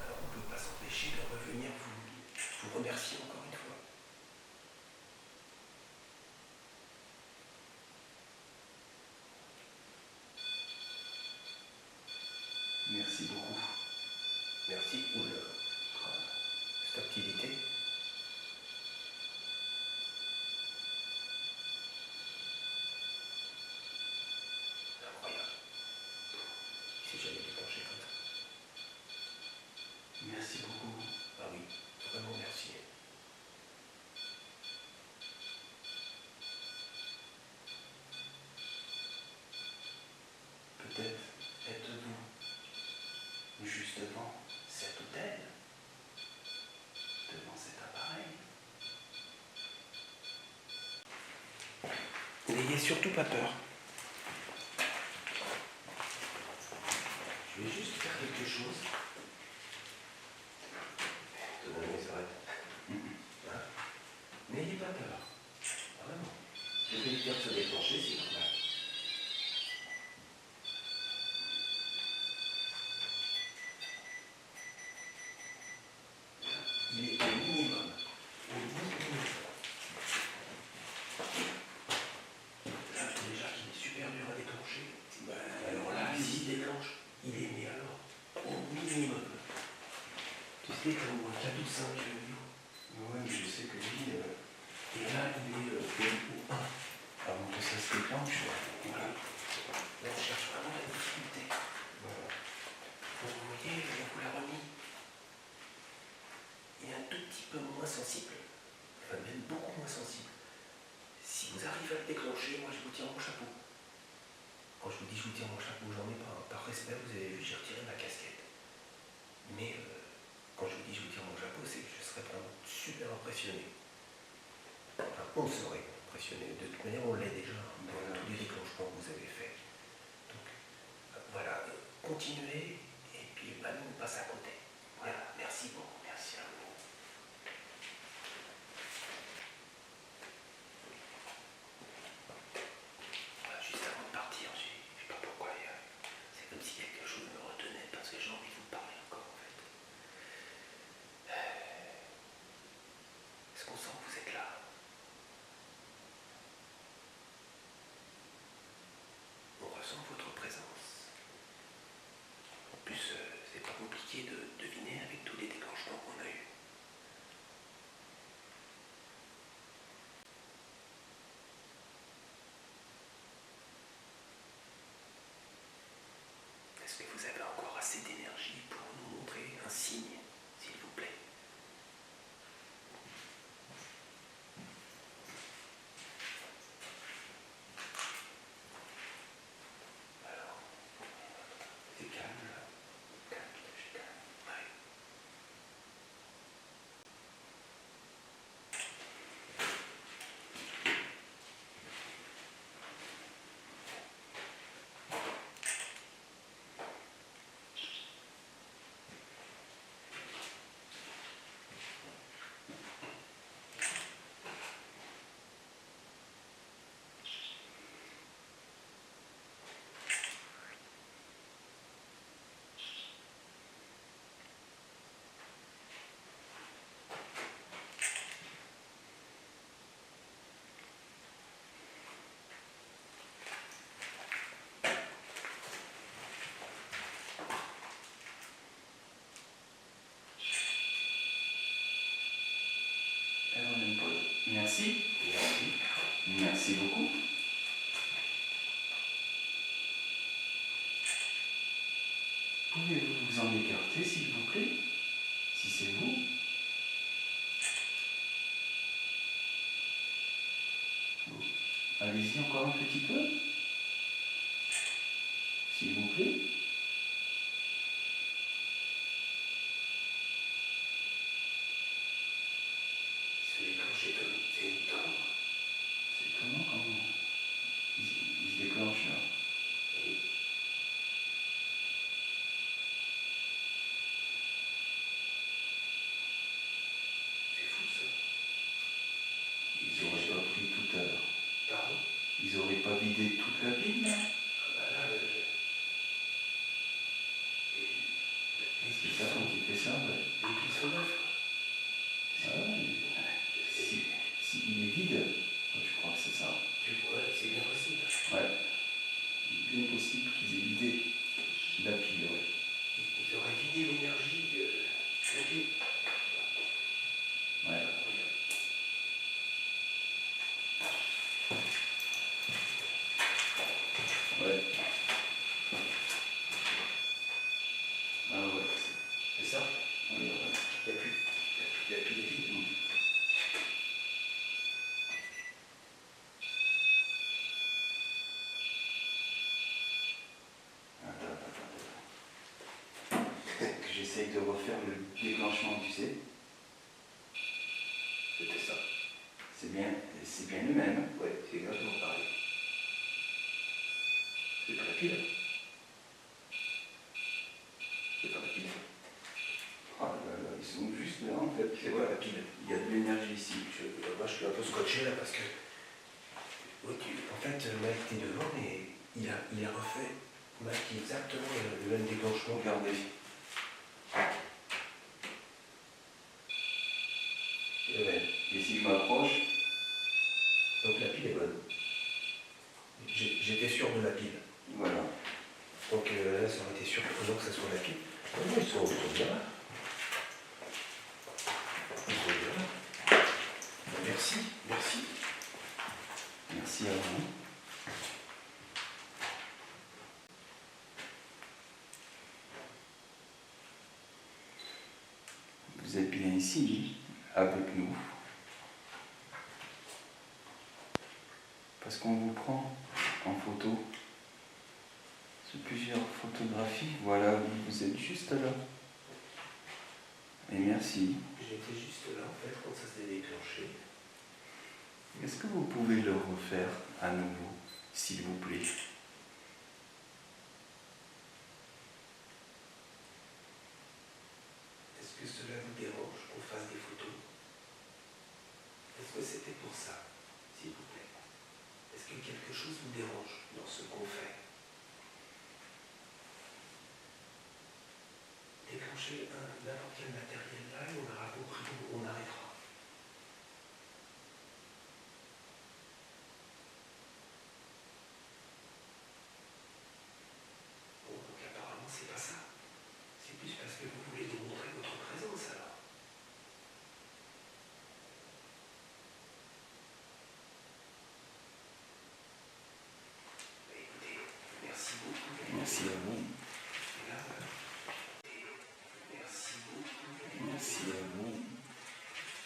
Alors on ne peut pas s'empêcher de revenir vous remercier encore une fois. Merci beaucoup. Merci pour cette activité. Incroyable. Il s'est jamais déclenché comme ça. Merci beaucoup. Ah oui, vraiment merci. Peut-être êtes-vous juste devant cet hôtel, devant cet appareil. N'ayez surtout pas peur. Je vais juste faire quelque chose. Donnez mes oreilles. Hein? N'ayez pas peur. Vraiment. Je vais le faire se déclencher, c'est normal. Il est au minimum. Au minimum. Là, déjà qu'il est super dur à déclencher. Alors là, s'il déclenche, il est mais alors au minimum. Tu sais, comme un 4 ou 5 Ouais, mais je sais que lui, et là, il est au 1. avant que ça se déclenche, Voilà. Là, on cherche vraiment la difficulté. voilà. Vous voyez, on vous l'a remis. Il est un tout petit peu moins sensible. Enfin, même beaucoup moins sensible. Si vous arrivez à le déclencher, moi je vous tire mon chapeau. Quand je vous dis je vous tire mon chapeau, j'en ai pas. Par respect, vous avez vu, j'ai retiré ma casquette. Mais quand je vous dis je vous tire mon chapeau, c'est que je serais vraiment super impressionné. Enfin, on serait impressionné. De toute manière, on l'est déjà dans tous les déclenchements que vous avez faits. Donc, voilà, continuez et puis bah, nous, on passe à côté. Voilà, merci beaucoup, merci à vous. Voilà, juste avant de partir, je sais pas pourquoi, c'est comme si quelque chose me retenait parce que j'ai envie de vous parler encore en fait. Est-ce qu'on sent que vous êtes là? On ressent votre présence. En plus, c'est pas compliqué de Merci. Merci beaucoup. Pouvez-vous vous en écarter, s'il vous plaît, si c'est vous? Bon. Allez-y encore un petit peu, s'il vous plaît. Se déclencher c'est une tombe. C'est étonnant comment il se déclenche là. Oui. C'est fou ça. Ils auraient pas pris tout à l'heure. Pardon? Ils auraient pas vidé toute la ville là. Ah bah là, C'est ça quand il fait ça, ouais. les piles sont neuves. Ah ouais. Si il est vide, je crois que c'est ça. Tu vois, c'est bien possible. Ouais. Il est bien possible qu'ils aient vidé la pile, ouais. Ils auraient vidé l'énergie de la pile. Ouais. Incroyable. Ouais. Ah ouais. C'est ça? Ouais, ouais. Il n'y a plus. La pile est vide. Que j'essaye de refaire le déclenchement, tu sais. C'était ça. C'est bien le même. Ouais, c'est exactement pareil. C'est pas la pile. C'est pas la pile. Oh là là, ils sont juste là en fait. C'est quoi la pile? Il y a de l'énergie ici. Moi, je suis un peu scotché là parce que. Oui, en fait, Mike était devant et il a refait Mike exactement le même déclenchement. Regardez. C'est le même. Et si je m'approche, Donc la pile est bonne. J'étais sûr de la pile. voilà. Donc là, ça aurait été surprenant que ça soit la pile. Non, ils sont bien là. Ils sont bien là. Merci. Merci à vous. Vous êtes bien ici, avec nous. Parce qu'on vous prend en photo. Sur plusieurs photographies, voilà, vous êtes juste là. Et merci. J'étais juste là en fait quand ça s'est déclenché. Est-ce que vous pouvez le refaire à nouveau, s'il vous plaît? Est-ce que cela vous dérange qu'on fasse des photos? Est-ce que c'était pour ça, s'il vous plaît? Est-ce que quelque chose vous dérange dans ce qu'on fait? Déclenchez n'importe quel matériel là et on aura compris où on arrêtera. Bon, donc apparemment c'est pas ça. C'est plus parce que vous voulez démontrer votre présence alors. Écoutez, merci beaucoup. Merci à vous. Et là, merci beaucoup. Merci à vous.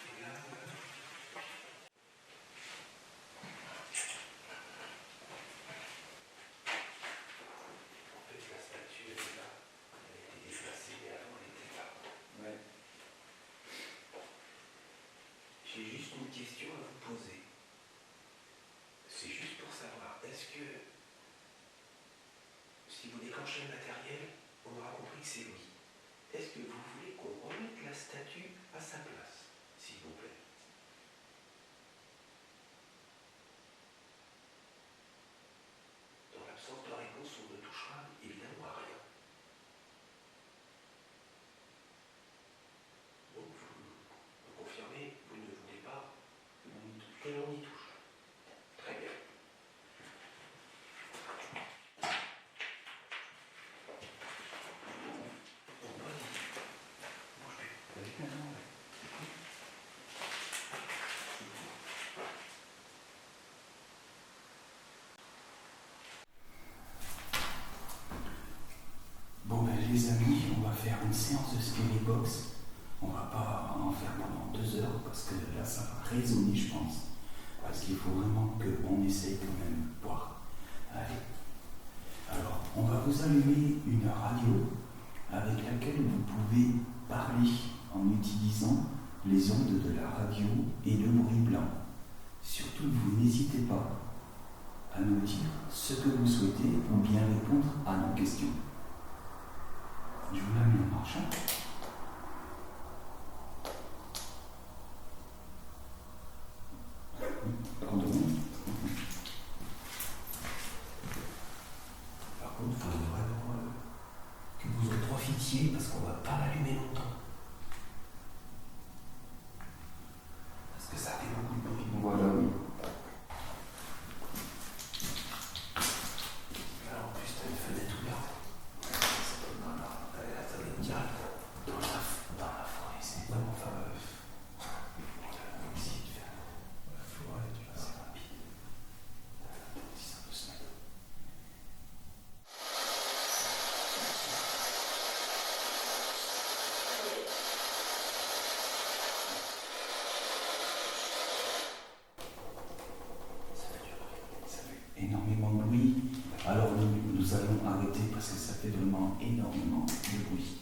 Et là, en fait, la statue, elle est là. Elle a été déplacée, mais avant, elle était là. Ouais. J'ai juste une question à vous poser. C'est juste pour savoir, est-ce que si vous déclenchez le matériel, on aura compris que c'est lui. Est-ce que vous voulez qu'on remette la statue à sa place, s'il vous plaît? Dans l'absence de réponse, on ne touchera évidemment à rien. Donc vous confirmez, vous ne voulez pas que l'on y touche. Très bien. Bon, vas-y. Bouge plus. Vas-y, maintenant, ouais. une séance de spirit box. On va pas en faire pendant 2 heures parce que là ça va résonner, je pense. Parce qu'il faut vraiment qu'on essaye quand même de boire. Allez. Alors, on va vous allumer une radio avec laquelle vous pouvez parler en utilisant les ondes de la radio et le bruit blanc. Surtout, vous n'hésitez pas à nous dire ce que vous souhaitez ou bien répondre à nos questions. Je vous la mets en marche. Pardon. Par contre, il faut vraiment que vous en profitiez parce qu'on ne va pas l'allumer longtemps. Parce que ça fait beaucoup de bruit. Voilà, oui. Là, en plus, tu as une fenêtre ouverte. Ça peut pas aller à la table direct. Dans la forêt, c'est vraiment on va essayer de faire la forêt, tu vois, c'est rapide. Si ça peut se mettre. Ça fait énormément de bruit. Alors nous allons arrêter parce que ça fait vraiment énormément de bruit.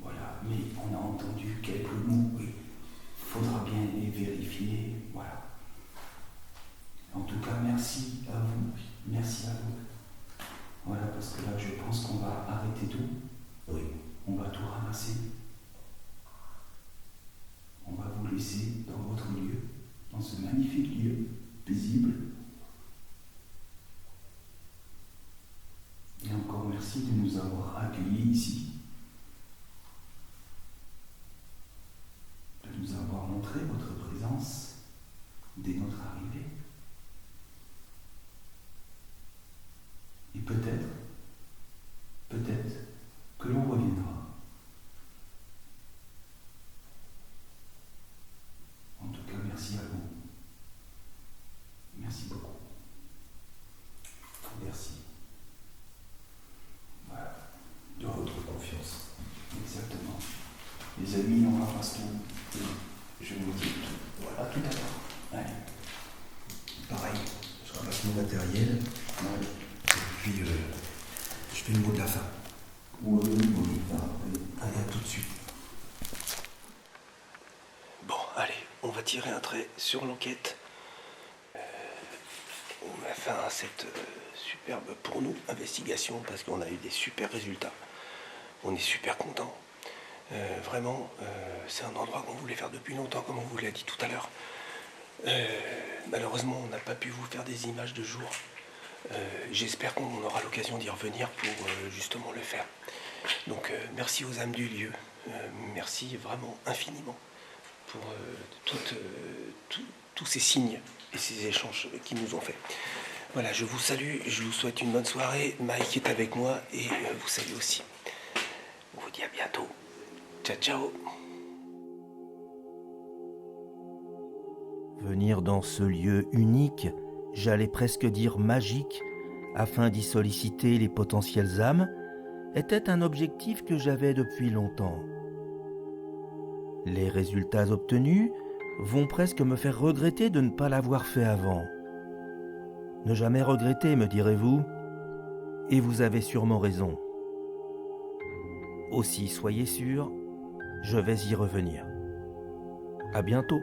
Voilà, mais on a entendu quelques mots, oui. Il faudra bien les vérifier, voilà. En tout cas, merci à vous. Merci à vous. Voilà, parce que là, je pense qu'on va arrêter tout. Oui, on va tout ramasser. On va vous laisser dans votre lieu, dans ce magnifique lieu, paisible. Et encore merci de nous avoir accueillis ici. De nous avoir montré votre présence dès notre arrivée. Et peut-être que l'on reviendra. En tout cas, merci à vous. Merci beaucoup. Merci. Voilà. De votre confiance. Exactement. Les amis, on ramasse tout. Je vous dis tout. Voilà, tout à l'heure. Allez. Pareil, je ramasse mon matériel. Ouais. Et puis, je fais le mot de la fin. Oui. Allez, à tout de suite. Bon, allez, on va tirer un trait sur l'enquête. On a fait cette superbe, pour nous, investigation parce qu'on a eu des super résultats. On est super contents. Vraiment, c'est un endroit qu'on voulait faire depuis longtemps, comme on vous l'a dit tout à l'heure. Malheureusement, on n'a pas pu vous faire des images de jour. J'espère qu'on aura l'occasion d'y revenir pour justement le faire. Donc merci aux âmes du lieu, merci vraiment infiniment pour tous ces signes et ces échanges qu'ils nous ont fait. Voilà, je vous salue, je vous souhaite une bonne soirée. Mike est avec moi et vous salue aussi. On vous dit à bientôt. Ciao, ciao. Venir dans ce lieu unique, j'allais presque dire magique, afin d'y solliciter les potentielles âmes, était un objectif que j'avais depuis longtemps. Les résultats obtenus vont presque me faire regretter de ne pas l'avoir fait avant. Ne jamais regretter, me direz-vous, et vous avez sûrement raison. Aussi, soyez sûrs, je vais y revenir. À bientôt.